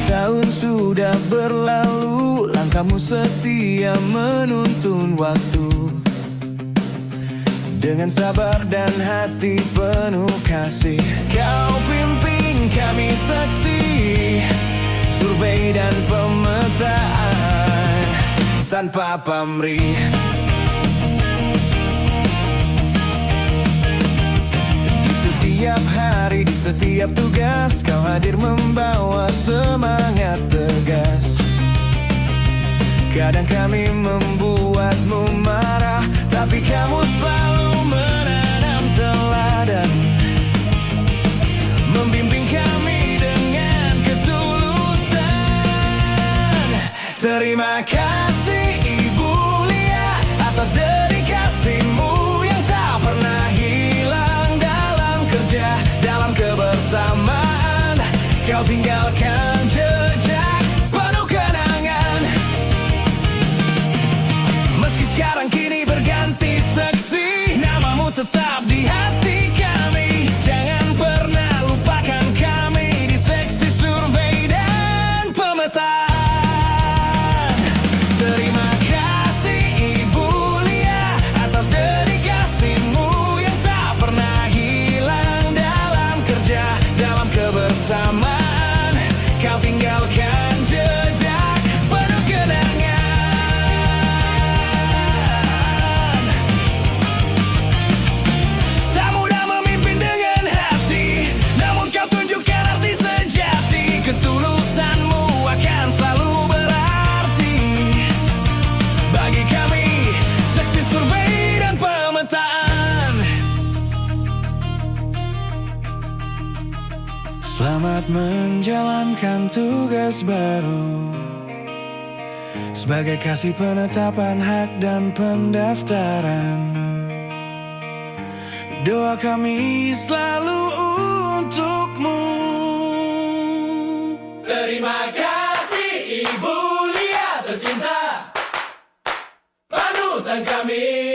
Tahun sudah berlalu, langkahmu setia menuntun waktu. Dengan sabar dan hati penuh kasih, kau pimpin kami saksi survei dan pemetaan tanpa pamrih. Setiap hari, di setiap tugas, kau hadir membawa semangat tegas. Kadang kami membuatmu marah, tapi kamu selalu menanam teladan, membimbing kami dengan ketulusan. Terima kasih Ibu Lia atas dedikasimu yang tak pernah hilang dalam kebersamaan. Kau tinggalkan jejak penuh kenangan. Meski sekarang kini berganti seksi, namamu tetap di hati kami. Jangan pernah lupakan kami di seksi survei dan pemetaan. Terima kasih Ibu Lia atas dedikasimu yang tak pernah hilang dalam kebersamaan. Kau tinggalkan jejak penuh kenangan. Tak mudah memimpin dengan hati, namun kau tunjukkan arti sejati. Ketulusanmu akan selalu berarti bagi kami, seksi survei dan pemetaan. Selamat menjalankan tugas baru sebagai kasih penetapan hak dan pendaftaran. Doa kami selalu untukmu. Terima kasih Ibu Lia tercinta, panutan kami.